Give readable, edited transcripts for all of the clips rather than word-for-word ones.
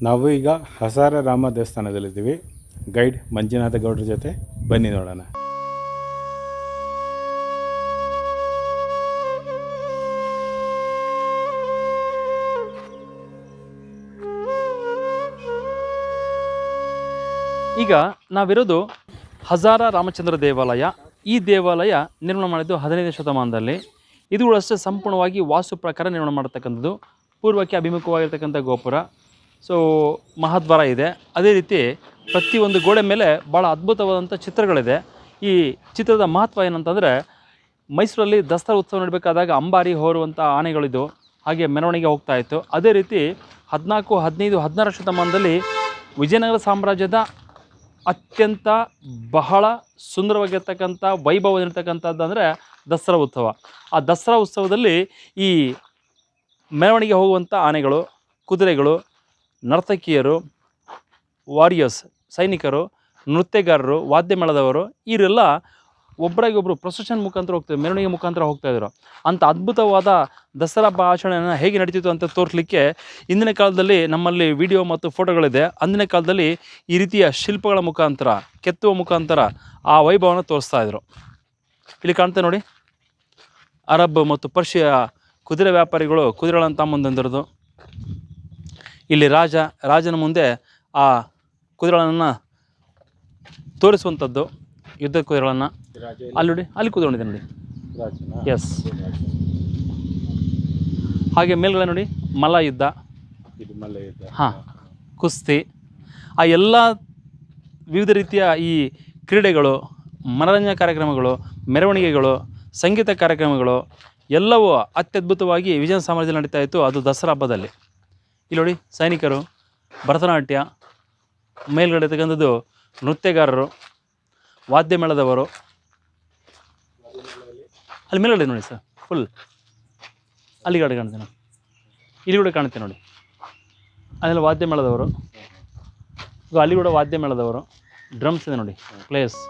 ನಾವು ಈಗ ಹಸಾರ ರಾಮ ದೇವಸ್ಥಾನದಲ್ಲಿದ್ದೀವಿ. ಗೈಡ್ ಮಂಜುನಾಥ ಗೌಡ್ರ ಜೊತೆ ಬನ್ನಿ ನೋಡೋಣ. ಈಗ ನಾವಿರೋದು ಹಜಾರ ರಾಮಚಂದ್ರ ದೇವಾಲಯ. ಈ ದೇವಾಲಯ ನಿರ್ಮಾಣ ಮಾಡಿದ್ದು 15ನೇ ಶತಮಾನದಲ್ಲಿ. ಇದು ಅಷ್ಟೇ ಸಂಪೂರ್ಣವಾಗಿ ವಾಸ್ತು ಪ್ರಕಾರ ನಿರ್ಮಾಣ ಮಾಡತಕ್ಕಂಥದ್ದು. ಪೂರ್ವಕ್ಕೆ ಅಭಿಮುಖವಾಗಿರ್ತಕ್ಕಂಥ ಗೋಪುರ, ಸೊ ಮಹಾದ್ವಾರ ಇದೆ. ಅದೇ ರೀತಿ ಪ್ರತಿಯೊಂದು ಗೋಡೆ ಮೇಲೆ ಭಾಳ ಅದ್ಭುತವಾದಂಥ ಚಿತ್ರಗಳಿದೆ. ಈ ಚಿತ್ರದ ಮಹತ್ವ ಏನಂತಂದರೆ, ಮೈಸೂರಲ್ಲಿ ದಸರಾ ಉತ್ಸವ ನಡೀಬೇಕಾದಾಗ ಅಂಬಾರಿ ಹೊರುವಂಥ ಆನೆಗಳಿದ್ದು, ಹಾಗೆ ಮೆರವಣಿಗೆ ಹೋಗ್ತಾ ಇತ್ತು. ಅದೇ ರೀತಿ 14, 15, 16 ಶತಮಾನದಲ್ಲಿ ವಿಜಯನಗರ ಸಾಮ್ರಾಜ್ಯದ ಅತ್ಯಂತ ಬಹಳ ಸುಂದರವಾಗಿರ್ತಕ್ಕಂಥ ವೈಭವದಿರ್ತಕ್ಕಂಥದ್ದು ಅಂದರೆ ದಸರಾ ಉತ್ಸವ. ಆ ದಸರಾ ಉತ್ಸವದಲ್ಲಿ ಈ ಮೆರವಣಿಗೆ ಹೋಗುವಂಥ ಆನೆಗಳು, ಕುದುರೆಗಳು, ನರ್ತಕಿಯರು, ವಾರಿಯರ್ಸ್ ಸೈನಿಕರು, ನೃತ್ಯಗಾರರು, ವಾದ್ಯ ಮೇಳದವರು ಇವರೆಲ್ಲ ಒಬ್ಬರಾಗೊಬ್ಬರು ಪ್ರೊಸೆಷನ್ ಮುಖಾಂತರ ಹೋಗ್ತಾರೆ, ಮೆರವಣಿಗೆ ಮುಖಾಂತರ ಹೋಗ್ತಾಯಿದ್ರು. ಅಂಥ ಅದ್ಭುತವಾದ ದಸರಾ ಆಚರಣೆಯನ್ನು ಹೇಗೆ ನಡೀತಿತ್ತು ಅಂತ ತೋರಿಸಲಿಕ್ಕೆ ಇಂದಿನ ಕಾಲದಲ್ಲಿ ನಮ್ಮಲ್ಲಿ ವಿಡಿಯೋ ಮತ್ತು ಫೋಟೋಗಳಿದೆ. ಅಂದಿನ ಕಾಲದಲ್ಲಿ ಈ ರೀತಿಯ ಶಿಲ್ಪಗಳ ಮುಖಾಂತರ, ಕೆತ್ತುವ ಮುಖಾಂತರ ಆ ವೈಭವವನ್ನು ತೋರಿಸ್ತಾಯಿದ್ರು. ಇಲ್ಲಿ ಕಾಣ್ತಾ ನೋಡಿ, ಅರಬ್ ಮತ್ತು ಪರ್ಷಿಯ ಕುದುರೆ ವ್ಯಾಪಾರಿಗಳು ಕುದುರೆಗಳನ್ನು ತಗೊಂಬಂದಿರೋದು. ಇಲ್ಲಿ ರಾಜನ ಮುಂದೆ ಆ ಕುದುರೆಗಳನ್ನು ತೋರಿಸುವಂಥದ್ದು, ಯುದ್ಧ ಕುದುರೆಗಳನ್ನು. ಅಲ್ಲಿ ನೋಡಿ, ಅಲ್ಲಿ ಕೂತ್ಕೊಂಡಿದೆ ನೋಡಿ, ಎಸ್. ಹಾಗೆ ಮೇಲ್ಗಡೆ ನೋಡಿ ಮಲ್ಲ ಯುದ್ಧ, ಹಾಂ, ಕುಸ್ತಿ, ಆ ಎಲ್ಲ ವಿವಿಧ ರೀತಿಯ ಈ ಕ್ರೀಡೆಗಳು, ಮನರಂಜನಾ ಕಾರ್ಯಕ್ರಮಗಳು, ಮೆರವಣಿಗೆಗಳು, ಸಂಗೀತ ಕಾರ್ಯಕ್ರಮಗಳು ಎಲ್ಲವೂ ಅತ್ಯದ್ಭುತವಾಗಿ ವಿಜಯನಗರ ಸಾಮ್ರಾಜ್ಯದಲ್ಲಿ ನಡೀತಾ ಇತ್ತು. ಅದು ದಸರಾ ಹಬ್ಬದಲ್ಲಿ. ಇಲ್ಲಿ ನೋಡಿ ಸೈನಿಕರು, ಭರತನಾಟ್ಯ, ಮೇಲ್ಗಡೆ ತಕ್ಕಂಥದ್ದು ನೃತ್ಯಗಾರರು, ವಾದ್ಯ ಮೇಳದವರು. ಅಲ್ಲಿ ಮೇಲ್ಗಡೆ ನೋಡಿ ಸರ್, ಫುಲ್ ಅಲ್ಲಿ ಕಡೆ ಕಾಣುತ್ತೆ ನೋಡಿ, ಇಲ್ಲಿ ಕೂಡ ಕಾಣುತ್ತೆ ನೋಡಿ, ಅಲ್ಲೆಲ್ಲ ವಾದ್ಯ ಮೇಳದವರು, ಅಲ್ಲಿ ಕೂಡ ವಾದ್ಯ ಮೇಳದವರು. ಡ್ರಮ್ಸ್ ಇದೆ ನೋಡಿ, ಪ್ಲೇಸ್.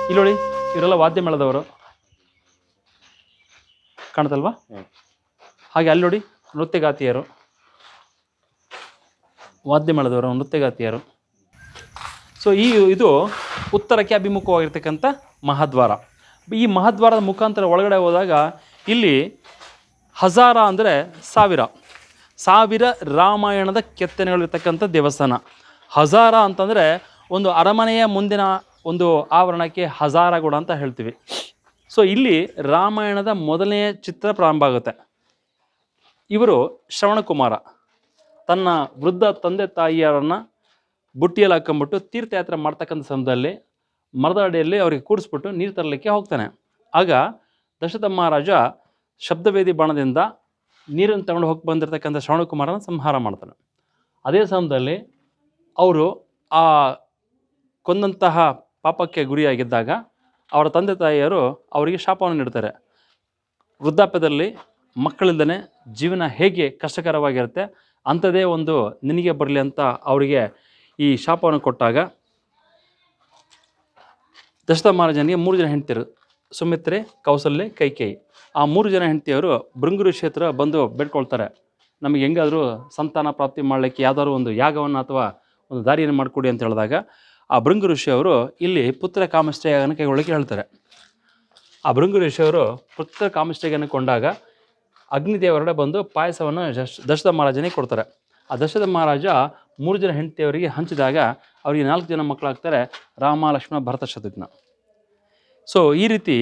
ಇಲ್ಲಿ ನೋಡಿ, ಇವರೆಲ್ಲ ವಾದ್ಯ ಮೇಳದವರು ಕಾಣುತ್ತಲ್ವಾ? ಹಾಗೆ ಅಲ್ಲಿ ನೋಡಿ ನೃತ್ಯಗಾತಿಯರು, ವಾದ್ಯ ಮೇಳದವರು, ನೃತ್ಯಗಾತಿಯರು. ಸೊ ಇದು ಉತ್ತರಕ್ಕೆ ಅಭಿಮುಖವಾಗಿರ್ತಕ್ಕಂಥ ಮಹಾದ್ವಾರ. ಈ ಮಹಾದ್ವಾರದ ಮುಖಾಂತರ ಒಳಗಡೆ ಹೋದಾಗ ಇಲ್ಲಿ ಹಜಾರ ಅಂದರೆ ಸಾವಿರ ರಾಮಾಯಣದ ಕೆತ್ತನೆಗಳಿರ್ತಕ್ಕಂಥ ದೇವಸ್ಥಾನ. ಹಜಾರ ಅಂತಂದರೆ ಒಂದು ಅರಮನೆಯ ಮುಂದಿನ ಒಂದು ಆವರಣಕ್ಕೆ ಹಜಾರಗೂಡ ಅಂತ ಹೇಳ್ತೀವಿ. ಸೊ ಇಲ್ಲಿ ರಾಮಾಯಣದ ಮೊದಲನೆಯ ಚಿತ್ರ ಪ್ರಾರಂಭ ಆಗುತ್ತೆ. ಇವರು ಶ್ರವಣಕುಮಾರ ತನ್ನ ವೃದ್ಧ ತಂದೆ ತಾಯಿಯರನ್ನು ಬುಟ್ಟಿಯಲ್ಲಿ ಹಾಕೊಂಡ್ಬಿಟ್ಟು ತೀರ್ಥಯಾತ್ರೆ ಮಾಡ್ತಕ್ಕಂಥ ಸಮಯದಲ್ಲಿ ಮರದ ಅಡಿಯಲ್ಲಿ ಅವರಿಗೆ ಕೂಡಿಸ್ಬಿಟ್ಟು ನೀರು ತರಲಿಕ್ಕೆ ಹೋಗ್ತಾನೆ. ಆಗ ದಶರಥ ಮಹಾರಾಜ ಶಬ್ದವೇದಿ ಬಾಣದಿಂದ ನೀರನ್ನು ತಗೊಂಡು ಹೋಗಿ ಬಂದಿರತಕ್ಕಂಥ ಶ್ರವಣಕುಮಾರನ ಸಂಹಾರ ಮಾಡ್ತಾನೆ. ಅದೇ ಸಮಯದಲ್ಲಿ ಅವರು ಆ ಕೊಂದಂತಹ ಪಾಪಕ್ಕೆ ಗುರಿಯಾಗಿದ್ದಾಗ ಅವರ ತಂದೆ ತಾಯಿಯರು ಅವರಿಗೆ ಶಾಪವನ್ನು ನೀಡ್ತಾರೆ. ವೃದ್ಧಾಪ್ಯದಲ್ಲಿ ಮಕ್ಕಳಿಂದನೇ ಜೀವನ ಹೇಗೆ ಕಷ್ಟಕರವಾಗಿರುತ್ತೆ ಅಂಥದ್ದೇ ಒಂದು ನಿನಗೆ ಬರಲಿ ಅಂತ ಅವರಿಗೆ ಈ ಶಾಪವನ್ನು ಕೊಟ್ಟಾಗ ದಶರಥ ಮಹಾರಾಜನಿಗೆ 3 ಜನ ಹೆಂಡತಿಯರು, ಸುಮಿತ್ರೆ, ಕೌಸಲ್ಯ, ಕೈಕೇಯಿ. ಆ 3 ಜನ ಹೆಂಡತಿಯರು ಭೃಂಗು ಋಷಿ ಹತ್ರ ಬಂದು ಬೇಡ್ಕೊಳ್ತಾರೆ, ನಮಗೆ ಹೆಂಗಾದರೂ ಸಂತಾನ ಪ್ರಾಪ್ತಿ ಮಾಡಲಿಕ್ಕೆ ಯಾವುದಾದ್ರು ಒಂದು ಯಾಗವನ್ನು ಅಥವಾ ಒಂದು ದಾರಿಯನ್ನು ಮಾಡಿಕೊಡಿ ಅಂತ ಹೇಳಿದಾಗ ಆ ಭೃಂಗು ಋಷಿಯವರು ಇಲ್ಲಿ ಪುತ್ರ ಕಾಮಷ್ಟೆಯನ್ನು ಕೈಗೊಳ್ಳಕ್ಕೆ ಹೇಳ್ತಾರೆ. ಆ ಭೃಂಗು ಋಷಿಯವರು ಪುತ್ರ ಕಾಮಷ್ಟೆಯನ್ನು ಕೊಂಡಾಗ ಅಗ್ನಿದೇವರಡೆ ಬಂದು ಪಾಯಸವನ್ನು ದಶರಥ ಮಹಾರಾಜನಿಗೆ ಕೊಡ್ತಾರೆ. ಆ ದಶರಥ ಮಹಾರಾಜ 3 ಜನ ಹೆಂಡತಿಯವರಿಗೆ ಹಂಚಿದಾಗ ಅವರಿಗೆ 4 ಜನ ಮಕ್ಕಳಾಗ್ತಾರೆ, ರಾಮ, ಲಕ್ಷ್ಮಣ, ಭರತ, ಶತ್ರುಘ್ನ. ಸೊ ಈ ರೀತಿ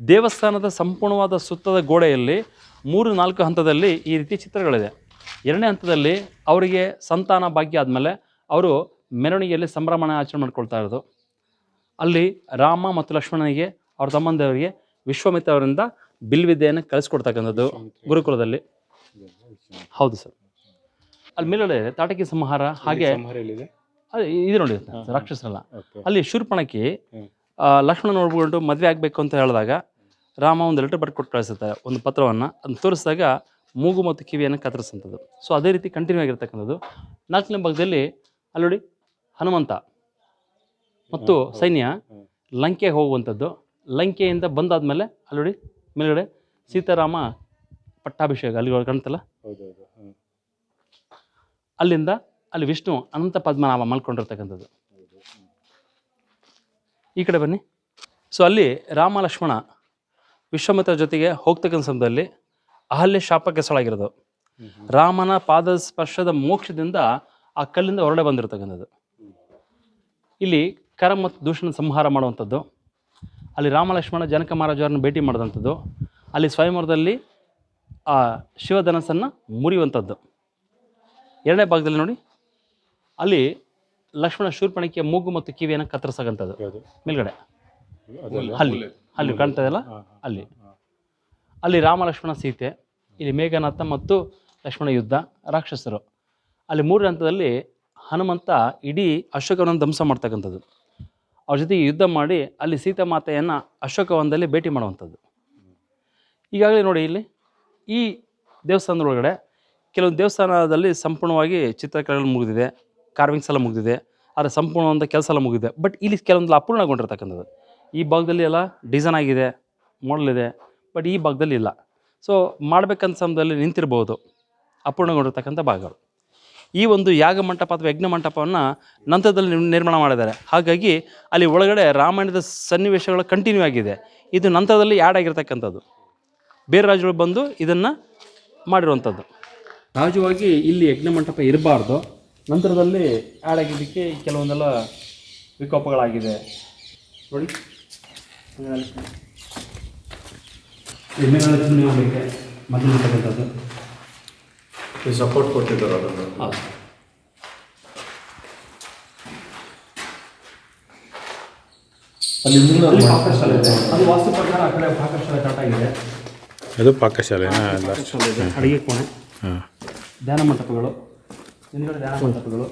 ದೇವಸ್ಥಾನದ ಸಂಪೂರ್ಣವಾದ ಸುತ್ತದ ಗೋಡೆಯಲ್ಲಿ 3-4 ಹಂತದಲ್ಲಿ ಈ ರೀತಿ ಚಿತ್ರಗಳಿದೆ. 2ನೇ ಹಂತದಲ್ಲಿ ಅವರಿಗೆ ಸಂತಾನ ಭಾಗ್ಯ ಆದಮೇಲೆ ಅವರು ಮೆರವಣಿಗೆಯಲ್ಲಿ ಸಂಭ್ರಮಣ ಆಚರಣೆ ಮಾಡ್ಕೊಳ್ತಾ ಇರೋದು. ಅಲ್ಲಿ ರಾಮ ಮತ್ತು ಲಕ್ಷ್ಮಣನಿಗೆ ಅವ್ರ ತಮ್ಮಂದವರಿಗೆ ವಿಶ್ವಾಮಿತ್ರ ಅವರಿಂದ ಬಿಲ್ವಿದ್ಯೆಯನ್ನು ಕಲಿಸ್ಕೊಡ್ತಕ್ಕಂಥದ್ದು ಗುರುಕುಲದಲ್ಲಿ. ಹೌದು ಸರ್. ಅಲ್ಲಿ ಮೇಲ್ಗಡೆ ತಾಟಕಿ ಸಂಹಾರ, ಹಾಗೆ ಇದು ನೋಡಿ ರಾಕ್ಷಸರಲ್ಲ, ಅಲ್ಲಿ ಶೂರ್ಪಣಖಿ ಲಕ್ಷ್ಮಣ ನೋಡ್ಕೊಂಡು ಮದುವೆ ಆಗಬೇಕು ಅಂತ ಹೇಳಿದಾಗ ರಾಮ ಒಂದು ಲೆಟರ್ ಬರ್ದು ಕೊಟ್ಟು ಕಳಿಸುತ್ತೆ, ಒಂದು ಪತ್ರವನ್ನು. ಅದನ್ನು ತೋರಿಸಿದಾಗ ಮೂಗು ಮತ್ತು ಕಿವಿಯನ್ನು ಕತ್ತರಿಸಂಥದ್ದು. ಸೊ ಅದೇ ರೀತಿ ಕಂಟಿನ್ಯೂ ಆಗಿರ್ತಕ್ಕಂಥದ್ದು. 4ನೇ ಭಾಗದಲ್ಲಿ ಅಲ್ಲಿ ನೋಡಿ ಹನುಮಂತ ಮತ್ತು ಸೈನ್ಯ ಲಂಕೆಗೆ ಹೋಗುವಂಥದ್ದು. ಲಂಕೆಯಿಂದ ಬಂದಾದ್ಮೇಲೆ ಅಲ್ಲಿ ನೋಡಿ ಮೇಲ್ಗಡೆ ಸೀತಾರಾಮ ಪಟ್ಟಾಭಿಷೇಕ ಅಲ್ಲಿ ಕಾಣ್ತಲ್ಲ, ಅಲ್ಲಿಂದ ಅಲ್ಲಿ ವಿಷ್ಣು ಅನಂತ ಪದ್ಮನಾಭ ಮಲ್ಕೊಂಡಿರ್ತಕ್ಕಂಥದ್ದು. ಈ ಕಡೆ ಬನ್ನಿ. ಸೊ ಅಲ್ಲಿ ರಾಮ ಲಕ್ಷ್ಮಣ ವಿಶ್ವಾಮಿತ್ರ ಜೊತೆಗೆ ಹೋಗ್ತಕ್ಕಂಥ ಸಮಯದಲ್ಲಿ ಅಹಲ್ಯ ಶಾಪಕ್ಕೆ ಸೊಳಗಿರೋದು. ರಾಮನ ಪಾದ ಸ್ಪರ್ಶದ ಮೋಕ್ಷದಿಂದ ಆ ಕಲ್ಲಿಂದ ಹೊರಡೆ ಬಂದಿರತಕ್ಕಂಥದ್ದು. ಇಲ್ಲಿ ಕರ ಮತ್ತು ದೂಷಣ ಸಂಹಾರ ಮಾಡುವಂಥದ್ದು. ಅಲ್ಲಿ ರಾಮ ಲಕ್ಷ್ಮಣ ಜನಕ ಮಹಾರಾಜರನ್ನು ಭೇಟಿ ಮಾಡಿದಂಥದ್ದು. ಅಲ್ಲಿ ಸ್ವಯಂವರದಲ್ಲಿ ಆ ಶಿವಧನಸ್ಸನ್ನು ಮುರಿಯುವಂಥದ್ದು. 2ನೇ ಭಾಗದಲ್ಲಿ ನೋಡಿ ಅಲ್ಲಿ ಲಕ್ಷ್ಮಣ ಶೂರ್ಪಣಿಕೆಯ ಮೂಗು ಮತ್ತು ಕಿವಿಯನ್ನು ಕತ್ತರಿಸಕ್ಕಂಥದ್ದು. ಮೇಲ್ಗಡೆ ಅಲ್ಲಿ ಕಾಣ್ತಾ ಇದೆಯಲ್ಲ, ಅಲ್ಲಿ ರಾಮ ಲಕ್ಷ್ಮಣ ಸೀತೆ, ಇಲ್ಲಿ ಮೇಘನಾಥ ಮತ್ತು ಲಕ್ಷ್ಮಣ ಯುದ್ಧ, ರಾಕ್ಷಸರು. ಅಲ್ಲಿ 3ನೇ ಹಂತದಲ್ಲಿ ಹನುಮಂತ ಇಡೀ ಅಶೋಕವನ್ನು ಧ್ವಂಸ ಮಾಡ್ತಕ್ಕಂಥದ್ದು. ಅವ್ರ ಜೊತೆಗೆ ಯುದ್ಧ ಮಾಡಿ ಅಲ್ಲಿ ಸೀತಾಮಾತೆಯನ್ನು ಅಶೋಕವನದಲ್ಲಿ ಭೇಟಿ ಮಾಡುವಂಥದ್ದು. ಈಗಾಗಲೇ ನೋಡಿ ಇಲ್ಲಿ ಈ ದೇವಸ್ಥಾನದೊಳಗಡೆ ಕೆಲವೊಂದು ದೇವಸ್ಥಾನದಲ್ಲಿ ಸಂಪೂರ್ಣವಾಗಿ ಚಿತ್ರಕಲೆಗಳು ಮುಗಿದಿದೆ, ಕಾರ್ವಿಂಗ್ಸ್ ಎಲ್ಲ ಮುಗಿದಿದೆ, ಆದರೆ ಸಂಪೂರ್ಣವಾದ ಕೆಲಸ ಎಲ್ಲ ಮುಗಿದಿದೆ. ಬಟ್ ಇಲ್ಲಿ ಕೆಲವೊಂದು ಅಪೂರ್ಣಗೊಂಡಿರ್ತಕ್ಕಂಥದ್ದು. ಈ ಭಾಗದಲ್ಲಿ ಎಲ್ಲ ಡಿಸೈನ್ ಆಗಿದೆ, ಮಾಡಲ್ ಇದೆ, ಬಟ್ ಈ ಭಾಗದಲ್ಲಿ ಇಲ್ಲ. ಸೊ ಮಾಡಬೇಕಂತ ಸಮಯದಲ್ಲಿ ನಿಂತಿರ್ಬೋದು ಅಪೂರ್ಣಗೊಂಡಿರ್ತಕ್ಕಂಥ ಭಾಗಗಳು. ಈ ಒಂದು ಯಾಗ ಮಂಟಪ ಅಥವಾ ಯಜ್ಞ ಮಂಟಪವನ್ನು ನಂತರದಲ್ಲಿ ನಿರ್ಮಾಣ ಮಾಡಿದ್ದಾರೆ. ಹಾಗಾಗಿ ಅಲ್ಲಿ ಒಳಗಡೆ ರಾಮಾಯಣದ ಸನ್ನಿವೇಶಗಳು ಕಂಟಿನ್ಯೂ ಆಗಿದೆ. ಇದು ನಂತರದಲ್ಲಿ ಆ್ಯಡ್ ಆಗಿರ್ತಕ್ಕಂಥದ್ದು. ಬೇರೆ ರಾಜ್ಯಗಳು ಬಂದು ಇದನ್ನು ಮಾಡಿರುವಂಥದ್ದು. ಸಹಜವಾಗಿ ಇಲ್ಲಿ ಯಜ್ಞ ಮಂಟಪ ಇರಬಾರ್ದು, ನಂತರದಲ್ಲಿ ಆ್ಯಡ್ ಆಗಿದ್ದಕ್ಕೆ ಕೆಲವೊಂದೆಲ್ಲ ವಿಕೋಪಗಳಾಗಿದೆ ನೋಡಿ. ಎಮ್ಮೆಗಳಿಗೆ ಮದ್ದಿರ್ತಕ್ಕಂಥದ್ದು ಸಪೋರ್ಟ್ ಕೊಟ್ಟಿದ್ದಾರೆ ಅದನ್ನು. ಹೌದು. ಅಲ್ಲಿ ಪಾಕಶಾಲೆ ಇದೆ. ಅದು ವಾಸ್ತು ಪ್ರಕಾರ ಆ ಕಡೆ ಪಾಕಶಾಲೆ ಕರೆಕ್ಟ್ ಆಗಿದೆ. ಅದು ಪಾಕಶಾಲೆ, ಅಡುಗೆ ಕೋಣೆ, ಧ್ಯಾನ ಮಂಟಪಗಳು, ಹಿಂದ್ಗಡೆ ಧ್ಯಾನ ಮಂಟಪಗಳು,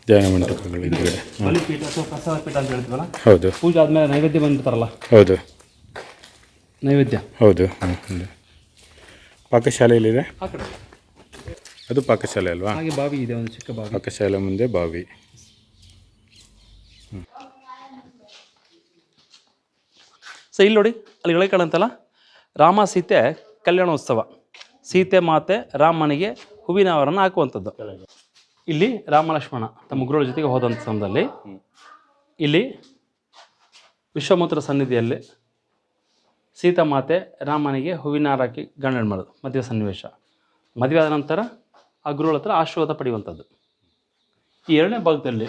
ಧ್ಯಾನ ಮಂಟಪಗಳು, ಹಿಂದ್ಗಡೆ ಬಲಿಪೀಠ ಅಥವಾ ಪ್ರಸಾದ ಪೀಠ ಅಂತ ಹೇಳ್ತೀವಲ್ಲ. ಹೌದು. ಪೂಜೆ ಆದಮೇಲೆ ನೈವೇದ್ಯ ಬಂದಿರ್ತಾರಲ್ಲ. ಹೌದು, ನೈವೇದ್ಯ. ಹೌದು. ಪಾಕಶಾಲೆಯಲ್ಲಿದೆ, ಆ ಕಡೆ ಅದು ಪಾಕಶಾಲೆ ಅಲ್ವಾ? ಹಾಗೆ ಬಾವಿ ಇದೆ, ಒಂದು ಚಿಕ್ಕ ಬಾವಿ. ಪಾಕಶಾಲೆ ಮುಂದೆ ಬಾವಿ. ಸೊ ಇಲ್ಲಿ ನೋಡಿ ಅಲ್ಲಿ ಒಳಗೆ ಕಾಣಂತಲ್ಲ, ರಾಮ ಸೀತೆ ಕಲ್ಯಾಣೋತ್ಸವ. ಸೀತೆ ಮಾತೆ ರಾಮನಿಗೆ ಹೂವಿನ ಹಾರವನ್ನು ಹಾಕುವಂಥದ್ದು. ಇಲ್ಲಿ ರಾಮ ಲಕ್ಷ್ಮಣ ತಮ್ಮ ಗುರುಗಳ ಜೊತೆಗೆ ಹೋದಂಥ ಸಮಯದಲ್ಲಿ ಇಲ್ಲಿ ವಿಶ್ವಾಮಿತ್ರ ಸನ್ನಿಧಿಯಲ್ಲಿ ಸೀತಾಮಾತೆ ರಾಮನಿಗೆ ಹೂವಿನ ಹಾರ ಹಾಕಿ ಗಂಡ ಮಾಡೋದು ಮದುವೆ ಸನ್ನಿವೇಶ. ಮದುವೆ ಆದ ನಂತರ ಆ ಗುರುಗಳ ಹತ್ರ ಆಶೀರ್ವಾದ ಪಡೆಯುವಂಥದ್ದು. ಈ 2ನೇ ಭಾಗದಲ್ಲಿ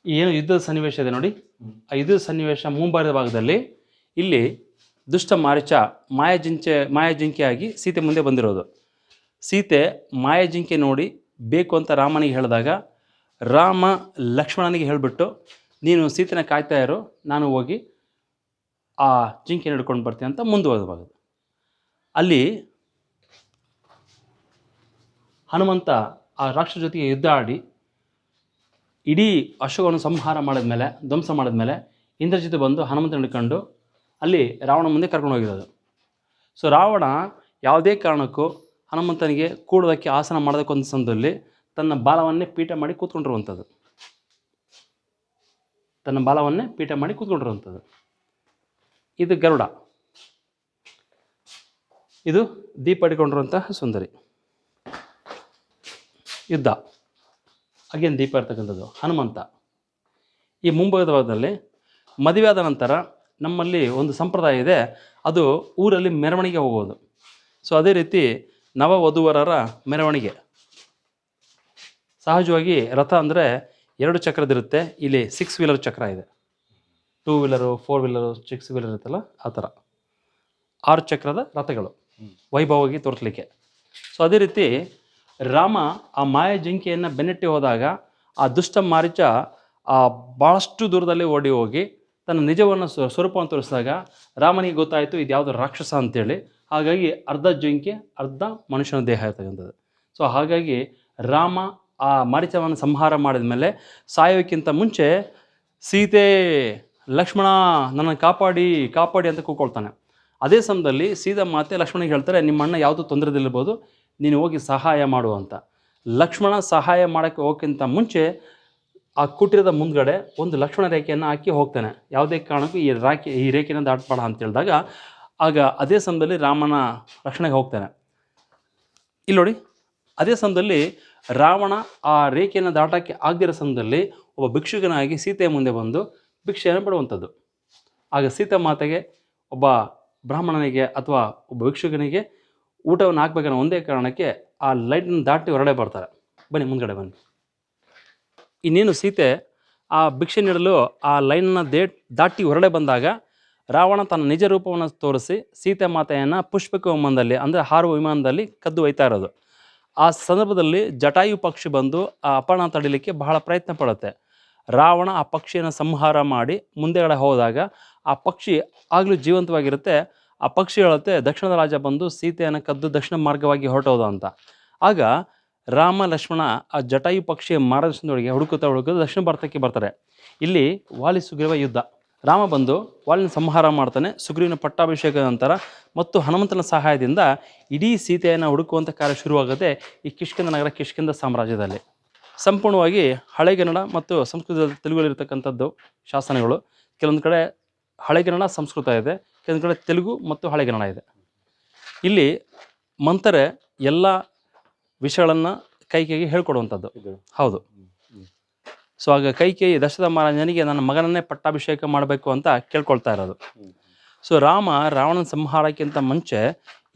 ಏನು ಯುದ್ಧದ ಸನ್ನಿವೇಶ ಇದೆ ನೋಡಿ, ಆ ಯುದ್ಧದ ಸನ್ನಿವೇಶ ಮುಂಬಾರಿದ ಭಾಗದಲ್ಲಿ ಇಲ್ಲಿ ದುಷ್ಟ ಮಾರೀಚ ಮಾಯಾಜಿಂಕೆಯಾಗಿ ಸೀತೆ ಮುಂದೆ ಬಂದಿರೋದು. ಸೀತೆ ಮಾಯಾಜಿಂಕೆ ನೋಡಿ ಬೇಕು ಅಂತ ರಾಮನಿಗೆ ಹೇಳಿದಾಗ ರಾಮ ಲಕ್ಷ್ಮಣನಿಗೆ ಹೇಳಿಬಿಟ್ಟು ನೀನು ಸೀತೆನ ಕಾಯ್ತಾ ಇರು, ನಾನು ಹೋಗಿ ಆ ಜಿಂಕೆ ಹಿಡ್ಕೊಂಡು ಬರ್ತೀನಿ ಅಂತ ಮುಂದುವರೆದವಾಗದು. ಅಲ್ಲಿ ಹನುಮಂತ ಆ ರಾಕ್ಷಸ ಜೊತೆಗೆ ಯುದ್ಧ ಆಡಿ ಇಡೀ ಅಶೋಕವನ್ನು ಸಂಹಾರ ಮಾಡಿದ್ಮೇಲೆ, ಧ್ವಂಸ ಮಾಡಿದ್ಮೇಲೆ ಇಂದ್ರಜಿತ್ ಬಂದು ಹನುಮಂತ ಹಿಡ್ಕೊಂಡು ಅಲ್ಲಿ ರಾವಣ ಮುಂದೆ ಕರ್ಕೊಂಡು ಹೋಗಿರೋದು. ಸೊ ರಾವಣ ಯಾವುದೇ ಕಾರಣಕ್ಕೂ ಹನುಮಂತನಿಗೆ ಕೂಡೋದಕ್ಕೆ ಆಸನ ಮಾಡೋದಕ್ಕೆ ಒಂದು ಸಮಯದಲ್ಲಿ ತನ್ನ ಬಾಲವನ್ನೇ ಪೀಠ ಮಾಡಿ ಕೂತ್ಕೊಂಡಿರುವಂಥದ್ದು. ಇದು ಗರುಡ, ಇದು ದೀಪ ಹಿಡ್ಕೊಂಡಿರುವಂತಹ ಸುಂದರಿ. ಯುದ್ಧ ಅಗೇನ್ ದೀಪ ಇರ್ತಕ್ಕಂಥದ್ದು ಹನುಮಂತ. ಈ ಮುಂಭಾಗದ ಭಾಗದಲ್ಲಿ ಮದುವೆ ಆದ ನಂತರ ನಮ್ಮಲ್ಲಿ ಒಂದು ಸಂಪ್ರದಾಯ ಇದೆ, ಅದು ಊರಲ್ಲಿ ಮೆರವಣಿಗೆ ಹೋಗೋದು. ಸೊ ಅದೇ ರೀತಿ ನವವಧುವರರ ಮೆರವಣಿಗೆ. ಸಹಜವಾಗಿ ರಥ ಅಂದರೆ 2 ಚಕ್ರದಿರುತ್ತೆ, ಇಲ್ಲಿ 6 ವೀಲರ್ ಚಕ್ರ ಇದೆ. 2 ವೀಲರು, 4 ವೀಲರು, 6 ವೀಲರ್ ಇರುತ್ತಲ್ಲ ಆ ಥರ 6 ಚಕ್ರದ ರಥಗಳು ವೈಭವವಾಗಿ ತೋರಿಸಲಿಕ್ಕೆ. ಸೊ ಅದೇ ರೀತಿ ರಾಮ ಆ ಮಾಯ ಜಿಂಕೆಯನ್ನು ಬೆನ್ನಟ್ಟಿ ಹೋದಾಗ ಆ ದುಷ್ಟ ಮಾರೀಚ ಭಾಳಷ್ಟು ದೂರದಲ್ಲಿ ಓಡಿ ಹೋಗಿ ತನ್ನ ನಿಜವನ್ನು ಸ್ವರೂಪವನ್ನು ತೋರಿಸಿದಾಗ ರಾಮನಿಗೆ ಗೊತ್ತಾಯಿತು ಇದು ಯಾವುದೋ ರಾಕ್ಷಸ ಅಂತೇಳಿ. ಹಾಗಾಗಿ ಅರ್ಧ ಜಿಂಕೆ ಅರ್ಧ ಮನುಷ್ಯನ ದೇಹ ಇರ್ತಕ್ಕಂಥದ್ದು. ಸೊ ಹಾಗಾಗಿ ರಾಮ ಆ ಮಾರೀಚವನ್ನು ಸಂಹಾರ ಮಾಡಿದ ಮೇಲೆ ಸಾಯೋಕ್ಕಿಂತ ಮುಂಚೆ ಸೀತೆ ಲಕ್ಷ್ಮಣ ನನ್ನನ್ನು ಕಾಪಾಡಿ ಕಾಪಾಡಿ ಅಂತ ಕೂಕೊಳ್ತಾನೆ. ಅದೇ ಸಮಯದಲ್ಲಿ ಸೀತಾ ಮಾತೆ ಲಕ್ಷ್ಮಣಿಗೆ ಹೇಳ್ತಾರೆ, ನಿಮ್ಮ ಅಣ್ಣ ಯಾವುದೂ ತೊಂದರೆದಿರ್ಬೋದು, ನೀನು ಹೋಗಿ ಸಹಾಯ ಮಾಡು ಅಂತ. ಲಕ್ಷ್ಮಣ ಸಹಾಯ ಮಾಡೋಕ್ಕೆ ಹೋಗೋಕ್ಕಿಂತ ಮುಂಚೆ ಆ ಕುಟೀರದ ಮುಂದ್ಗಡೆ ಒಂದು ಲಕ್ಷ್ಮಣ ರೇಖೆಯನ್ನು ಹಾಕಿ ಹೋಗ್ತಾನೆ. ಯಾವುದೇ ಕಾರಣಕ್ಕೂ ಈ ರೇಖೆಯನ್ನು ದಾಟಬೇಡ ಅಂತ ಹೇಳಿದಾಗ ಆಗ ಅದೇ ಸಮಯದಲ್ಲಿ ರಾಮನ ರಕ್ಷಣೆಗೆ ಹೋಗ್ತಾನೆ. ಇಲ್ಲಿ ನೋಡಿ, ಅದೇ ಸಮಯದಲ್ಲಿ ರಾವಣ ಆ ರೇಖೆಯನ್ನು ದಾಟೋಕ್ಕೆ ಆಗದಿರೋ ಸಮಯದಲ್ಲಿ ಒಬ್ಬ ಭಿಕ್ಷುಕನಾಗಿ ಸೀತೆಯ ಮುಂದೆ ಬಂದು ಭಿಕ್ಷೆಯನ್ನು ಬಿಡುವಂಥದ್ದು. ಆಗ ಸೀತಾ ಮಾತೆಗೆ ಒಬ್ಬ ಬ್ರಾಹ್ಮಣನಿಗೆ ಅಥವಾ ಒಬ್ಬ ಭಿಕ್ಷುಕನಿಗೆ ಊಟವನ್ನು ಹಾಕ್ಬೇಕನ್ನೋ ಒಂದೇ ಕಾರಣಕ್ಕೆ ಆ ಲೈಟನ್ನು ದಾಟಿ ಹೊರಗಡೆ ಬರ್ತಾರೆ. ಬನ್ನಿ ಮುಂದ್ಗಡೆ ಬನ್ನಿ. ಇನ್ನೇನು ಸೀತೆ ಆ ಭಿಕ್ಷೆ ನೀಡಲು ಆ ಲೈನನ್ನು ದಾಟಿ ಹೊರಗಡೆ ಬಂದಾಗ ರಾವಣ ತನ್ನ ನಿಜ ರೂಪವನ್ನು ತೋರಿಸಿ ಸೀತೆ ಮಾತೆಯನ್ನು ಪುಷ್ಪಕ ವಿಮಾನದಲ್ಲಿ ಅಂದರೆ ಹಾರುವ ವಿಮಾನದಲ್ಲಿ ಕದ್ದು ಒಯ್ತಾ ಇರೋದು. ಆ ಸಂದರ್ಭದಲ್ಲಿ ಜಟಾಯು ಪಕ್ಷಿ ಬಂದು ಆ ಅಪಹರಣ ತಡಿಲಿಕ್ಕೆ ಬಹಳ ಪ್ರಯತ್ನ ಪಡುತ್ತೆ. ರಾವಣ ಆ ಪಕ್ಷಿಯನ್ನು ಸಂಹಾರ ಮಾಡಿ ಮುಂದೆಗಡೆ ಹೋದಾಗ ಆ ಪಕ್ಷಿ ಆಗಲೂ ಜೀವಂತವಾಗಿರುತ್ತೆ. ಆ ಪಕ್ಷಿ ಹೇಳುತ್ತೆ, ದಕ್ಷಿಣದ ರಾಜ ಬಂದು ಸೀತೆಯನ್ನು ಕದ್ದು ದಕ್ಷಿಣ ಮಾರ್ಗವಾಗಿ ಹೊರಟೋದು ಅಂತ. ಆಗ ರಾಮ ಲಕ್ಷ್ಮಣ ಆ ಜಟಾಯು ಪಕ್ಷಿಯ ಮಾರ್ಗದರ್ಶನದೊಳಗೆ ಹುಡುಕುತ್ತಾ ದಕ್ಷಿಣ ಭಾರತಕ್ಕೆ ಬರ್ತಾರೆ. ಇಲ್ಲಿ ವಾಲಿ ಸುಗ್ರೀವ ಯುದ್ಧ. ರಾಮ ಬಂದು ವಾಲಿನ ಸಂಹಾರ ಮಾಡ್ತಾನೆ. ಸುಗ್ರೀವನ ಪಟ್ಟಾಭಿಷೇಕದ ನಂತರ ಮತ್ತು ಹನುಮಂತನ ಸಹಾಯದಿಂದ ಇಡೀ ಸೀತೆಯನ್ನು ಹುಡುಕುವಂಥ ಕಾರ್ಯ ಶುರುವಾಗುತ್ತೆ ಈ ಕಿಷ್ಕಿಂಧ ನಗರ, ಕಿಷ್ಕಿಂಧ ಸಾಮ್ರಾಜ್ಯದಲ್ಲಿ. ಸಂಪೂರ್ಣವಾಗಿ ಹಳೆಗನ್ನಡ ಮತ್ತು ಸಂಸ್ಕೃತದ ತೆಲುಗಲ್ಲಿರ್ತಕ್ಕಂಥದ್ದು ಶಾಸನಗಳು. ಕೆಲವೊಂದು ಕಡೆ ಹಳೆಗನ್ನಡ ಸಂಸ್ಕೃತ ಇದೆ, ಕೆಲವೊಂದು ಕಡೆ ತೆಲುಗು ಮತ್ತು ಹಳೆಗನ್ನಡ ಇದೆ. ಇಲ್ಲಿ ಮಂಥರೆ ಎಲ್ಲ ವಿಷಯಗಳನ್ನು ಕೈಕೇಯಿಗೆ ಹೇಳ್ಕೊಡುವಂಥದ್ದು. ಹೌದು. ಸೊ ಆಗ ಕೈಕೇಯಿ ದಶರಥ ಮಹಾರಾಜನಿಗೆ ನನ್ನ ಮಗನನ್ನೇ ಪಟ್ಟಾಭಿಷೇಕ ಮಾಡಬೇಕು ಅಂತ ಕೇಳ್ಕೊಳ್ತಾ ಇರೋದು. ಸೊ ರಾವಣನ ಸಂಹಾರಕ್ಕಿಂತ ಮುಂಚೆ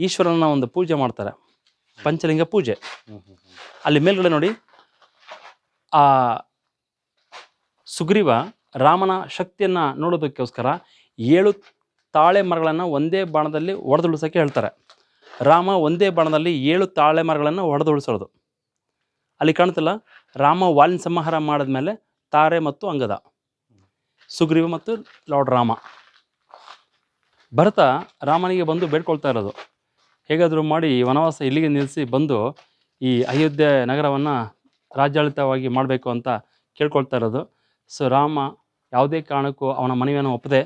ಈಶ್ವರನ ಒಂದು ಪೂಜೆ ಮಾಡ್ತಾರೆ, ಪಂಚಲಿಂಗ ಪೂಜೆ. ಅಲ್ಲಿ ಮೇಲ್ಗಡೆ ನೋಡಿ, ಆ ಸುಗ್ರೀವ ರಾಮನ ಶಕ್ತಿಯನ್ನು ನೋಡೋದಕ್ಕೋಸ್ಕರ 7 ತಾಳೆ ಮರಗಳನ್ನು ಒಂದೇ ಬಾಣದಲ್ಲಿ ಹೊಡೆದುಳಿಸೋಕ್ಕೆ ಹೇಳ್ತಾರೆ. ರಾಮ ಒಂದೇ ಬಾಣದಲ್ಲಿ 7 ತಾಳೆ ಮರಗಳನ್ನು ಹೊಡೆದುಳಿಸೋದು. ಅಲ್ಲಿ ಕಾಣ್ತಿಲ್ಲ, ರಾಮ ವಾಲಿನ ಸಂಹಾರ ಮಾಡಿದ್ಮೇಲೆ ತಾರೆ ಮತ್ತು ಅಂಗದ, ಸುಗ್ರೀವ ಮತ್ತು ಲಾರ್ಡ್ ರಾಮ. ಭರತ ರಾಮನಿಗೆ ಬಂದು ಬೇಡ್ಕೊಳ್ತಾ ಇರೋದು, ಹೇಗಾದರೂ ಮಾಡಿ ಈ ವನವಾಸ ಇಲ್ಲಿಗೆ ನಿಲ್ಲಿಸಿ ಬಂದು ಈ ಅಯೋಧ್ಯೆ ನಗರವನ್ನು ರಾಜ್ಯಾಡಳಿತವಾಗಿ ಮಾಡಬೇಕು ಅಂತ ಕೇಳ್ಕೊಳ್ತಾ ಇರೋದು. ಸೊ ರಾಮ ಯಾವುದೇ ಕಾರಣಕ್ಕೂ ಅವನ ಮನವಿಯನ್ನು ಒಪ್ಪದೆ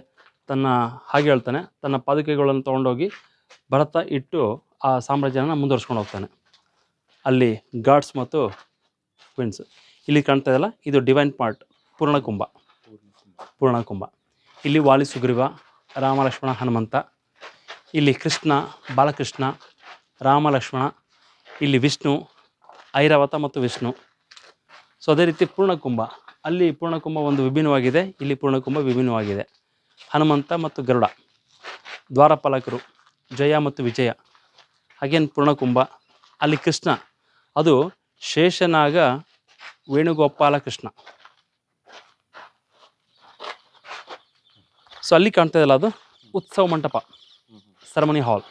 ಹಾಗೆ ಹೇಳ್ತಾನೆ, ತನ್ನ ಪಾದುಕೆಗಳನ್ನು ತೊಗೊಂಡೋಗಿ ಭರತ ಇಟ್ಟು ಆ ಸಾಮ್ರಾಜ್ಯನ ಮುಂದುವರ್ಸ್ಕೊಂಡು ಹೋಗ್ತಾನೆ. ಅಲ್ಲಿ ಗಾಡ್ಸ್ ಮತ್ತು ಕ್ವೀನ್ಸ್ ಇಲ್ಲಿ ಕಾಣ್ತಾ ಇದೆಯಲ್ಲ, ಇದು ಡಿವೈನ್ ಪಾರ್ಟ್, ಪೂರ್ಣಕುಂಭ. ಇಲ್ಲಿ ವಾಲಿ ಸುಗ್ರೀವ, ರಾಮ ಲಕ್ಷ್ಮಣ ಹನುಮಂತ. ಇಲ್ಲಿ ಕೃಷ್ಣ ಬಾಲಕೃಷ್ಣ, ರಾಮ ಲಕ್ಷ್ಮಣ. ಇಲ್ಲಿ ವಿಷ್ಣು, ಐರಾವತ ಮತ್ತು ವಿಷ್ಣು. ಸೊ ಅದೇ ರೀತಿ ಪೂರ್ಣಕುಂಭ, ಅಲ್ಲಿ ಪೂರ್ಣಕುಂಭ ಒಂದು ವಿಭಿನ್ನವಾಗಿದೆ, ಇಲ್ಲಿ ಪೂರ್ಣಕುಂಭ ವಿಭಿನ್ನವಾಗಿದೆ. ಹನುಮಂತ ಮತ್ತು ಗರುಡ, ದ್ವಾರಪಾಲಕರು ಜಯ ಮತ್ತು ವಿಜಯ. ಹಾಗೇನು ಪೂರ್ಣಕುಂಭ. ಅಲ್ಲಿ ಕೃಷ್ಣ, ಅದು ಶೇಷನಾಗ ವೇಣುಗೋಪಾಲ ಕೃಷ್ಣ. ಸೊ ಅಲ್ಲಿ ಕಾಣ್ತಾ ಇದೆಯಲ್ಲ, ಅದು ಉತ್ಸವ ಮಂಟಪ, ಸೆರೆಮನಿ ಹಾಲ್.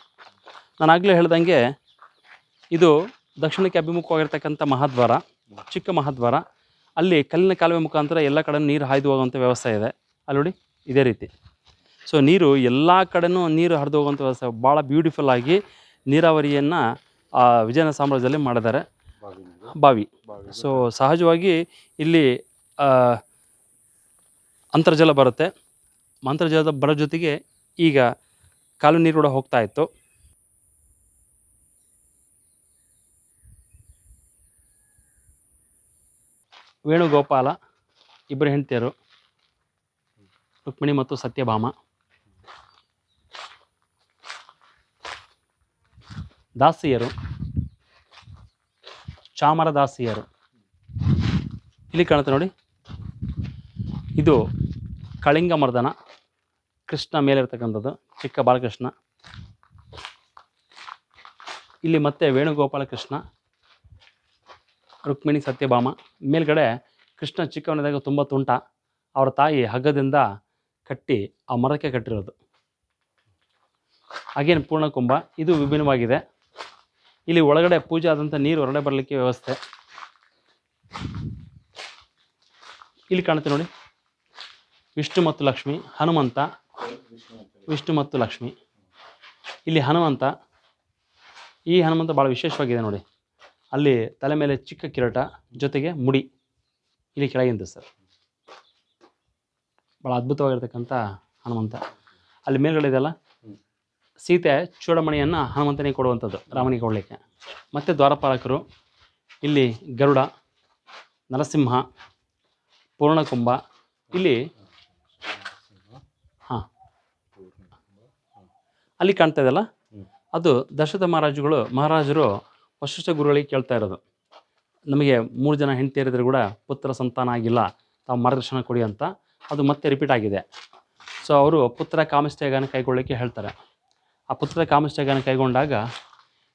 ನಾನು ಆಗಲೇ ಹೇಳ್ದಂಗೆ ಇದು ದಕ್ಷಿಣಕ್ಕೆ ಅಭಿಮುಖವಾಗಿರ್ತಕ್ಕಂಥ ಮಹಾದ್ವಾರ, ಚಿಕ್ಕ ಮಹಾದ್ವಾರ. ಅಲ್ಲಿ ಕಲ್ಲಿನ ಕಾಲುವೆ ಮುಖಾಂತರ ಎಲ್ಲ ಕಡೆ ನೀರು ಹಾಯ್ದು ಹೋಗುವಂಥ ವ್ಯವಸ್ಥೆ ಇದೆ. ಅಲ್ಲಿ ನೋಡಿ, ಇದೇ ರೀತಿ. ಸೊ ನೀರು ಎಲ್ಲ ಕಡೆನೂ ನೀರು ಹರಿದು ಹೋಗುವಂಥ ವ್ಯವಸ್ಥೆ, ಭಾಳ ಬ್ಯೂಟಿಫುಲ್ ಆಗಿ ನೀರಾವರಿಯನ್ನು ವಿಜಯನಗರ ಸಾಮ್ರಾಜ್ಯದಲ್ಲಿ ಮಾಡಿದ್ದಾರೆ. ಬಾವಿ. ಸೊ ಸಹಜವಾಗಿ ಇಲ್ಲಿ ಅಂತರ್ಜಲ ಬರುತ್ತೆ. ಅಂತರ್ಜಲದ ಬರೋ ಜೊತೆಗೆ ಈಗ ಕಾಲು ನೀರು ಕೂಡ ಹೋಗ್ತಾ ಇತ್ತು. ವೇಣುಗೋಪಾಲ ಇಬ್ಬರು ಹೆಂಡತಿಯರು, ರುಕ್ಮಿಣಿ ಮತ್ತು ಸತ್ಯಭಾಮ. ದಾಸಿಯರು, ಚಾಮರ ದಾಸಿಯರು. ಇಲ್ಲಿ ಕಾಣುತ್ತೆ ನೋಡಿ, ಇದು ಕಳಿಂಗ ಮರ್ದನ, ಕೃಷ್ಣ ಮೇಲಿರ್ತಕ್ಕಂಥದ್ದು, ಚಿಕ್ಕ ಬಾಲಕೃಷ್ಣ. ಇಲ್ಲಿ ಮತ್ತೆ ವೇಣುಗೋಪಾಲ ಕೃಷ್ಣ, ರುಕ್ಮಿಣಿ ಸತ್ಯಭಾಮ. ಮೇಲ್ಗಡೆ ಕೃಷ್ಣ ಚಿಕ್ಕವನಿದ್ದಾಗ ತುಂಬ ತುಂಟ, ಅವರ ತಾಯಿ ಹಗ್ಗದಿಂದ ಕಟ್ಟಿ ಆ ಮರಕ್ಕೆ ಕಟ್ಟಿರೋದು. ಹಾಗೇನು ಪೂರ್ಣಕುಂಭ, ಇದು ವಿಭಿನ್ನವಾಗಿದೆ. ಇಲ್ಲಿ ಒಳಗಡೆ ಪೂಜೆ ಆದಂಥ ನೀರು ಹೊರಗಡೆ ಬರಲಿಕ್ಕೆ ವ್ಯವಸ್ಥೆ. ಇಲ್ಲಿ ಕಾಣುತ್ತೆ ನೋಡಿ, ವಿಷ್ಣು ಮತ್ತು ಲಕ್ಷ್ಮಿ, ಹನುಮಂತ, ವಿಷ್ಣು ಮತ್ತು ಲಕ್ಷ್ಮಿ. ಇಲ್ಲಿ ಹನುಮಂತ, ಈ ಹನುಮಂತ ಭಾಳ ವಿಶೇಷವಾಗಿದೆ ನೋಡಿ. ಅಲ್ಲಿ ತಲೆ ಮೇಲೆ ಚಿಕ್ಕ ಕಿರೀಟ ಜೊತೆಗೆ ಮುಡಿ, ಇಲ್ಲಿ ಕೆಳಗಿಂದ ಸರ್ ಭಾಳ ಅದ್ಭುತವಾಗಿರ್ತಕ್ಕಂಥ ಹನುಮಂತ. ಅಲ್ಲಿ ಮೇಲ್ಗಡೆ ಇದೆಯಲ್ಲ, ಸೀತೆ ಚೂಡಮಣಿಯನ್ನು ಹನುಮಂತನಿಗೆ ಕೊಡುವಂಥದ್ದು, ರಾಮನಿಗೆ ಕೊಡಲಿಕ್ಕೆ. ಮತ್ತು ದ್ವಾರಪಾಲಕರು, ಇಲ್ಲಿ ಗರುಡ, ನರಸಿಂಹ, ಪೂರ್ಣಕುಂಭ, ಇಲ್ಲಿ ಹಾಂ ಅಲ್ಲಿ ಕಾಣ್ತಾ ಇದೆಯಲ್ಲ, ಅದು ದಶರಥ ಮಹಾರಾಜರು ವಶಿಷ್ಠ ಗುರುಗಳಿಗೆ ಕೇಳ್ತಾ ಇರೋದು, ನಮಗೆ 3 ಜನ ಹೆಂಡತಿಯರಿದ್ರು ಕೂಡ ಪುತ್ರ ಸಂತಾನ ಆಗಿಲ್ಲ, ತಾವು ಮಾರ್ಗದರ್ಶನ ಕೊಡಿ ಅಂತ. ಅದು ಮತ್ತೆ ರಿಪೀಟ್ ಆಗಿದೆ. ಸೊ ಅವರು ಪುತ್ರ ಕಾಮಿಷ್ಠಯಾಗನ ಕೈಗೊಳ್ಳಲಿಕ್ಕೆ ಹೇಳ್ತಾರೆ. ಆ ಪುತ್ರ ಕಾಮಿಷ್ಠಯಾಗನ ಕೈಗೊಂಡಾಗ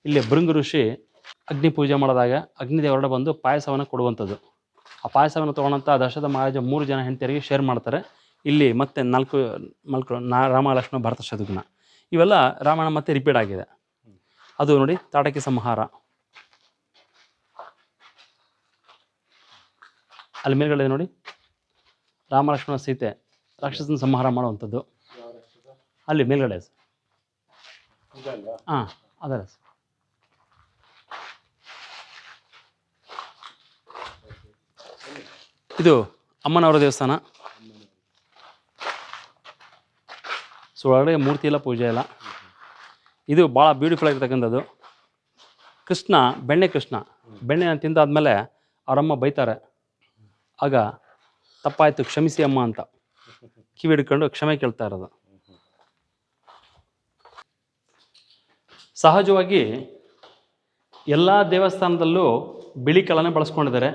ಇಲ್ಲಿ ಭೃಂಗ ಋಷಿ ಅಗ್ನಿ ಪೂಜೆ ಮಾಡಿದಾಗ ಅಗ್ನಿದೇವರೊಡ ಬಂದು ಪಾಯಸವನ್ನು ಕೊಡುವಂಥದ್ದು. ಆ ಪಾಯಸವನ್ನು ತೊಗೊಂಡಂಥ ದಶರಥ ಮಹಾರಾಜ 3 ಜನ ಹೆಂಡತಿಯರಿಗೆ ಶೇರ್ ಮಾಡ್ತಾರೆ. ಇಲ್ಲಿ ಮತ್ತೆ 4 ಮಕ್ಕಳು, ರಾಮ, ಲಕ್ಷ್ಮಣ, ಭರತ, ಶತ್ರುಘ್ನ, ಇವೆಲ್ಲ ರಾಮಾಯಣ ಮತ್ತೆ ರಿಪೀಟ್ ಆಗಿದೆ. ಅದು ನೋಡಿ ತಾಟಕಿ ಸಂಹಾರ. ಅಲ್ಲಿ ಮೇಲ್ಗಡೆ ನೋಡಿ ರಾಮ, ಲಕ್ಷ್ಮಣ, ಸೀತೆ ರಾಕ್ಷಸನ ಸಂಹಾರ ಮಾಡುವಂಥದ್ದು. ಅಲ್ಲಿ ಮೇಲ್ಗಡೆ ಹಾಂ ಅದಲ್ಲ ಸರ್. ಇದು ಅಮ್ಮನವರ ದೇವಸ್ಥಾನ. ಸೊ ಒಳಗಡೆ ಮೂರ್ತಿ ಎಲ್ಲ, ಪೂಜೆ ಎಲ್ಲ. ಇದು ಭಾಳ ಬ್ಯೂಟಿಫುಲ್ ಆಗಿರ್ತಕ್ಕಂಥದ್ದು. ಕೃಷ್ಣ, ಬೆಣ್ಣೆನ ತಿಂದಾದ್ಮೇಲೆ ಅವರಮ್ಮ ಬೈತಾರೆ. ಆಗ ತಪ್ಪಾಯಿತು, ಕ್ಷಮಿಸಿ ಅಮ್ಮ ಅಂತ ಕಿವಿ ಹಿಡ್ಕೊಂಡು ಕ್ಷಮೆ ಕೇಳ್ತಾ ಇರೋದು. ಸಹಜವಾಗಿ ಎಲ್ಲ ದೇವಸ್ಥಾನದಲ್ಲೂ ಬಿಳಿ ಕಲ್ಲನ್ನೇ ಬಳಸ್ಕೊಂಡಿದ್ದಾರೆ.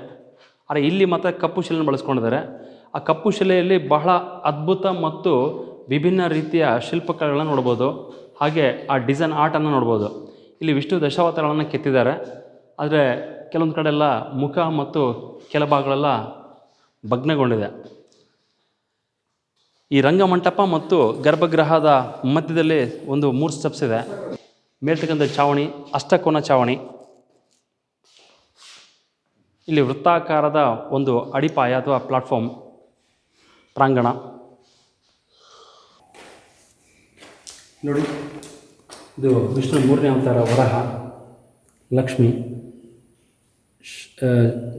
ಆದರೆ ಇಲ್ಲಿ ಮಾತ್ರ ಕಪ್ಪು ಶಿಲೆಯನ್ನು ಬಳಸ್ಕೊಂಡಿದ್ದಾರೆ. ಆ ಕಪ್ಪು ಶಿಲೆಯಲ್ಲಿ ಬಹಳ ಅದ್ಭುತ ಮತ್ತು ವಿಭಿನ್ನ ರೀತಿಯ ಶಿಲ್ಪಕಲೆಗಳನ್ನು ನೋಡ್ಬೋದು. ಹಾಗೆ ಆ ಡಿಸೈನ್ ಆರ್ಟನ್ನು ನೋಡ್ಬೋದು. ಇಲ್ಲಿ ವಿಷ್ಣು ದಶಾವತಾರಗಳನ್ನು ಕೆತ್ತಿದ್ದಾರೆ. ಆದರೆ ಕೆಲವೊಂದು ಕಡೆ ಎಲ್ಲ ಮುಖ ಮತ್ತು ಕೆಲ ಭಾಗಗಳೆಲ್ಲ ಭಗ್ನಗೊಂಡಿದೆ. ಈ ರಂಗಮಂಟಪ ಮತ್ತು ಗರ್ಭಗೃಹದ ಮಧ್ಯದಲ್ಲಿ ಒಂದು 3 ಸ್ಟೆಪ್ಸ್ ಇದೆ. ಮೇಲ್ತಕ್ಕಂಥ ಚಾವಣಿ ಅಷ್ಟಕೋನ ಚಾವಣಿ. ಇಲ್ಲಿ ವೃತ್ತಾಕಾರದ ಒಂದು ಅಡಿಪಾಯ ಅಥವಾ ಪ್ಲಾಟ್ಫಾರ್ಮ್, ಪ್ರಾಂಗಣ ನೋಡಿ. ಇದು ವಿಷ್ಣು 3ನೇ ಅವತಾರ, ವರಹ, ಲಕ್ಷ್ಮಿ,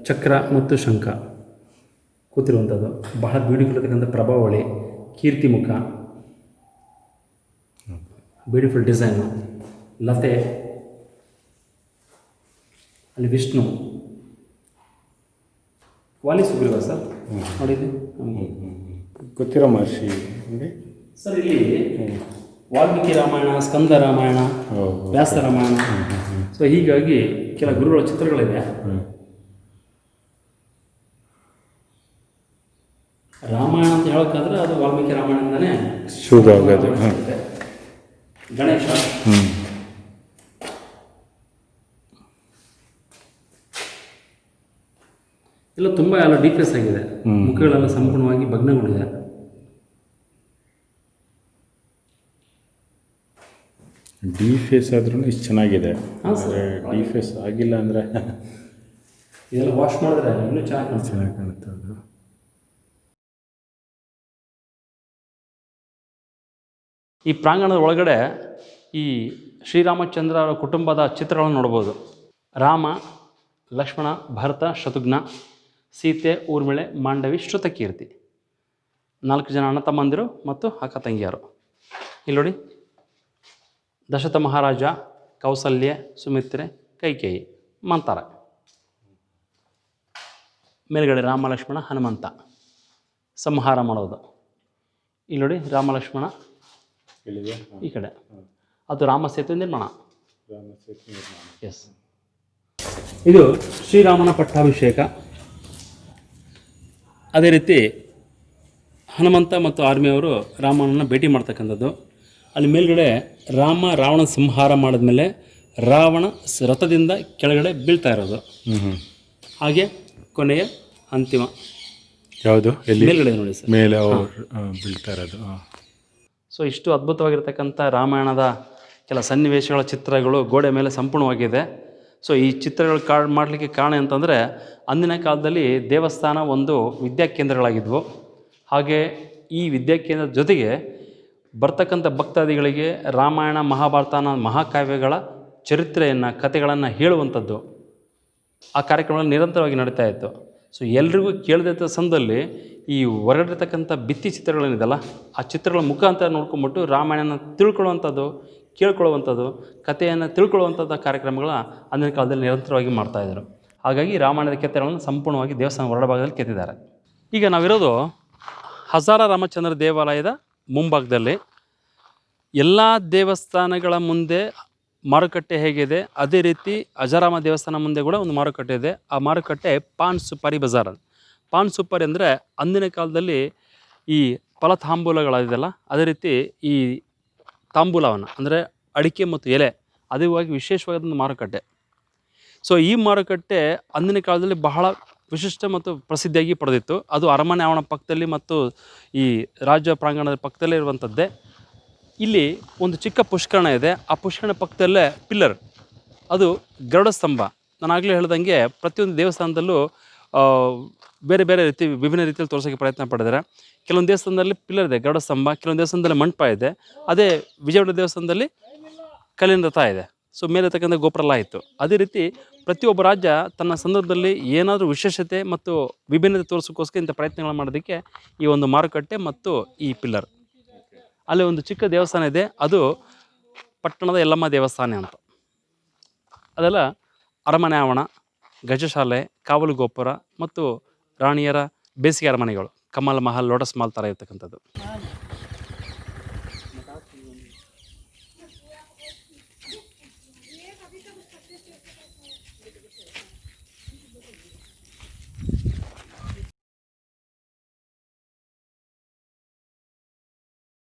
ಚಕ್ರ ಮತ್ತು ಶಂಖ ಕೂತಿರುವಂಥದ್ದು. ಬಹಳ ಬ್ಯೂಟಿಫುಲ್ ಇರ್ತಕ್ಕಂಥ ಪ್ರಭಾವಳಿ, ಕೀರ್ತಿ ಮುಖ, ಬ್ಯೂಟಿಫುಲ್ ಡಿಸೈನು, ಲತೆ, ಅಲ್ಲಿ ವಿಷ್ಣು, ವಾಲಿ ಸುಗ್ರೀವ ಸರ್ ನೋಡಿದ್ವಿ ಗೊತ್ತಿರೋ ಮಹರ್ಷಿ ಸರ್. ಇಲ್ಲಿ ವಾಲ್ಮೀಕಿ ರಾಮಾಯಣ, ಸ್ಕಂದ ರಾಮಾಯಣ, ವ್ಯಾಸ ರಾಮಾಯಣ. ಸೊ ಹೀಗಾಗಿ ಕೆಲ ಗುರುಗಳ ಚಿತ್ರಗಳಿದೆ. ರಾಮಾಯಣ ಅಂತ ಹೇಳೋಕ್ಕಾದ್ರೆ ಅದು ವಾಲ್ಮೀಕಿ ರಾಮಾಯಣದಿಂದನೇ ಶುರು ಆಗೋದು. ಗಣೇಶ, ಎಲ್ಲ ತುಂಬ ಎಲ್ಲ ಡೀಫೇಸ್ ಆಗಿದೆ. ಮುಖಗಳೆಲ್ಲ ಸಂಪೂರ್ಣವಾಗಿ ಭಗ್ನಗೊಂಡಿದೆ. ಡಿಫೇಸ್ ಆದ್ರೂ ಇಷ್ಟು ಚೆನ್ನಾಗಿದೆ. ಅಂದರೆ ಡಿಫೇಸ್ ಆಗಿಲ್ಲ ಅಂದರೆ ಇದೆಲ್ಲ ವಾಶ್ ಮಾಡಿದ್ರೆ ಇನ್ನೂ ಚೆನ್ನಾಗಿ ಕಾಣುತ್ತೆ. ಅದು ಈ ಪ್ರಾಂಗಣದ ಒಳಗಡೆ ಈ ಶ್ರೀರಾಮಚಂದ್ರ ಕುಟುಂಬದ ಚಿತ್ರಗಳನ್ನು ನೋಡ್ಬೋದು. ರಾಮ, ಲಕ್ಷ್ಮಣ, ಭರತ, ಶತ್ರುಘ್ನ, ಸೀತೆ, ಊರ್ಮಿಳೆ, ಮಾಂಡವಿ, ಶ್ರುತಕೀರ್ತಿ, 4 ಜನ ಅಣ್ಣ ತಮ್ಮಂದಿರು ಮತ್ತು ಅಕ್ಕ ತಂಗಿಯರು. ಇಲ್ಲಿ ನೋಡಿ ದಶರಥ ಮಹಾರಾಜ, ಕೌಸಲ್ಯ, ಸುಮಿತ್ರೆ, ಕೈಕೇಯಿ, ಮಂತಾರ. ಮೇಲ್ಗಡೆ ರಾಮ, ಲಕ್ಷ್ಮಣ, ಹನುಮಂತ ಸಂಹಾರ ಮಾಡೋದು. ಇಲ್ಲಿ ನೋಡಿ ರಾಮ, ಲಕ್ಷ್ಮಣ ಈ ಕಡೆ, ಅದು ರಾಮ ಸೇತುವೆ ನಿರ್ಮಾಣ. ಎಸ್, ಇದು ಶ್ರೀರಾಮನ ಪಟ್ಟಾಭಿಷೇಕ. ಅದೇ ರೀತಿ ಹನುಮಂತ ಮತ್ತು ಆರ್ಮಿಯವರು ರಾಮನನ್ನು ಭೇಟಿ ಮಾಡ್ತಕ್ಕಂಥದ್ದು. ಅಲ್ಲಿ ಮೇಲ್ಗಡೆ ರಾಮ ರಾವಣ ಸಂಹಾರ ಮಾಡಿದ್ಮೇಲೆ ರಾವಣ ರಥದಿಂದ ಕೆಳಗಡೆ ಬೀಳ್ತಾ ಇರೋದು. ಹಾಗೆ ಕೊನೆಯ ಅಂತಿಮ ಯಾವುದು ಮೇಲ್ಗಡೆ ನೋಡಿ ಸರ್, ಮೇಲೆ ಬೀಳ್ತಾ ಇರೋದು. ಸೊ ಇಷ್ಟು ಅದ್ಭುತವಾಗಿರ್ತಕ್ಕಂಥ ರಾಮಾಯಣದ ಕೆಲ ಸನ್ನಿವೇಶಗಳ ಚಿತ್ರಗಳು ಗೋಡೆ ಮೇಲೆ ಸಂಪೂರ್ಣವಾಗಿದೆ. ಸೊ ಈ ಚಿತ್ರಗಳು ಮಾಡಲಿಕ್ಕೆ ಕಾರಣ ಅಂತಂದರೆ, ಅಂದಿನ ಕಾಲದಲ್ಲಿ ದೇವಸ್ಥಾನ ಒಂದು ವಿದ್ಯಾಕೇಂದ್ರಗಳಾಗಿದ್ವು. ಹಾಗೆ ಈ ವಿದ್ಯಾಕೇಂದ್ರದ ಜೊತೆಗೆ ಬರ್ತಕ್ಕಂಥ ಭಕ್ತಾದಿಗಳಿಗೆ ರಾಮಾಯಣ, ಮಹಾಭಾರತನ ಮಹಾಕಾವ್ಯಗಳ ಚರಿತ್ರೆಯನ್ನು, ಕಥೆಗಳನ್ನು ಹೇಳುವಂಥದ್ದು ಆ ಕಾರ್ಯಕ್ರಮಗಳು ನಿರಂತರವಾಗಿ ನಡೀತಾ ಇತ್ತು. ಸೊ ಎಲ್ರಿಗೂ ಕೇಳದಂಥ ಸಂದರ್ಭದಲ್ಲಿ ಈ ಹೊರಗಿರ್ತಕ್ಕಂಥ ಭಿತ್ತಿ ಚಿತ್ರಗಳೇನಿದೆಯಲ್ಲ ಆ ಚಿತ್ರಗಳ ಮುಖಾಂತರ ನೋಡ್ಕೊಂಬಿಟ್ಟು ರಾಮಾಯಣನ ತಿಳ್ಕೊಳ್ಳುವಂಥದ್ದು, ಕೇಳ್ಕೊಳ್ಳುವಂಥದ್ದು, ಕಥೆಯನ್ನು ತಿಳ್ಕೊಳ್ಳುವಂಥದ್ದು ಕಾರ್ಯಕ್ರಮಗಳ ಅಂದಿನ ಕಾಲದಲ್ಲಿ ನಿರಂತರವಾಗಿ ಮಾಡ್ತಾಯಿದ್ರು. ಹಾಗಾಗಿ ರಾಮಾಯಣದ ಕೆತ್ತನೆಗಳನ್ನು ಸಂಪೂರ್ಣವಾಗಿ ದೇವಸ್ಥಾನ ಹೊರಭಾಗದಲ್ಲಿ ಕೆತ್ತಿದ್ದಾರೆ. ಈಗ ನಾವಿರೋದು ಹಜಾರ ರಾಮಚಂದ್ರ ದೇವಾಲಯದ ಮುಂಭಾಗದಲ್ಲಿ. ಎಲ್ಲ ದೇವಸ್ಥಾನಗಳ ಮುಂದೆ ಮಾರುಕಟ್ಟೆ ಹೇಗಿದೆ ಅದೇ ರೀತಿ ಅಜಾರಾಮ ದೇವಸ್ಥಾನ ಮುಂದೆ ಕೂಡ ಒಂದು ಮಾರುಕಟ್ಟೆ ಇದೆ. ಆ ಮಾರುಕಟ್ಟೆ ಪಾನ್ ಸುಪಾರಿ ಬಜಾರ್. ಪಾನ್ ಸುಪಾರಿ ಅಂದರೆ ಅಂದಿನ ಕಾಲದಲ್ಲಿ ಈ ಫಲ ತಾಂಬೂಲಗಳಿದೆಯಲ್ಲ ಅದೇ ರೀತಿ ಈ ತಾಂಬೂಲವನ್ನು ಅಂದರೆ ಅಡಿಕೆ ಮತ್ತು ಎಲೆ ಅದುವಾಗಿ ವಿಶೇಷವಾದ ಮಾರುಕಟ್ಟೆ. ಸೊ ಈ ಮಾರುಕಟ್ಟೆ ಅಂದಿನ ಕಾಲದಲ್ಲಿ ಬಹಳ ವಿಶಿಷ್ಟ ಮತ್ತು ಪ್ರಸಿದ್ಧಿಯಾಗಿ ಪಡೆದಿತ್ತು. ಅದು ಅರಮನೆ ಆವರಣ ಪಕ್ಕದಲ್ಲಿ ಮತ್ತು ಈ ರಾಜ್ಯ ಪ್ರಾಂಗಣದ ಪಕ್ಕದಲ್ಲೇ ಇರುವಂಥದ್ದೇ. ಇಲ್ಲಿ ಒಂದು ಚಿಕ್ಕ ಪುಷ್ಕರಣ ಇದೆ. ಆ ಪುಷ್ಕರಣ ಪಕ್ಕದಲ್ಲೇ ಪಿಲ್ಲರ್, ಅದು ಗರುಡ ಸ್ತಂಭ. ನಾನು ಆಗಲೇ ಹೇಳ್ದಂಗೆ ಪ್ರತಿಯೊಂದು ದೇವಸ್ಥಾನದಲ್ಲೂ ಬೇರೆ ಬೇರೆ ರೀತಿ ವಿಭಿನ್ನ ರೀತಿಯಲ್ಲಿ ತೋರಿಸೋಕ್ಕೆ ಪ್ರಯತ್ನ ಪಡಿದ್ದಾರೆ. ಕೆಲವೊಂದು ದೇವಸ್ಥಾನದಲ್ಲಿ ಪಿಲ್ಲರ್ ಇದೆ, ಗರುಡ ಸ್ತಂಭ. ಕೆಲವೊಂದು ದೇವಸ್ಥಾನದಲ್ಲಿ ಮಂಟಪ ಇದೆ. ಅದೇ ವಿಜಯವಾಡ ದೇವಸ್ಥಾನದಲ್ಲಿ ಕಲ್ಲಿನ ರಥ ಇದೆ. ಸೊ ಮೇಲಿರ್ತಕ್ಕಂಥ ಗೋಪುರ ಎಲ್ಲ ಇತ್ತು. ಅದೇ ರೀತಿ ಪ್ರತಿಯೊಬ್ಬ ರಾಜ್ಯ ತನ್ನ ಸಂದರ್ಭದಲ್ಲಿ ಏನಾದರೂ ವಿಶೇಷತೆ ಮತ್ತು ವಿಭಿನ್ನತೆ ತೋರಿಸೋಕ್ಕೋಸ್ಕರ ಇಂಥ ಪ್ರಯತ್ನಗಳು ಮಾಡೋದಕ್ಕೆ ಈ ಒಂದು ಮಾರುಕಟ್ಟೆ ಮತ್ತು ಈ ಪಿಲ್ಲರ್. ಅಲ್ಲಿ ಒಂದು ಚಿಕ್ಕ ದೇವಸ್ಥಾನ ಇದೆ, ಅದು ಪಟ್ಟಣದ ಯಲ್ಲಮ್ಮ ದೇವಸ್ಥಾನ ಅಂತ. ಅದೆಲ್ಲ ಅರಮನೆ ಆವರಣ, ಗಜಶಾಲೆ, ಕಾವಲು ಗೋಪುರ ಮತ್ತು ರಾಣಿಯರ ಬೇಸಿಗೆ ಅರಮನೆಗಳು, ಕಮಲ್ ಮಹಲ್, ಲೋಟಸ್ ಮಾಲ್ ಥರ ಇರ್ತಕ್ಕಂಥದ್ದು.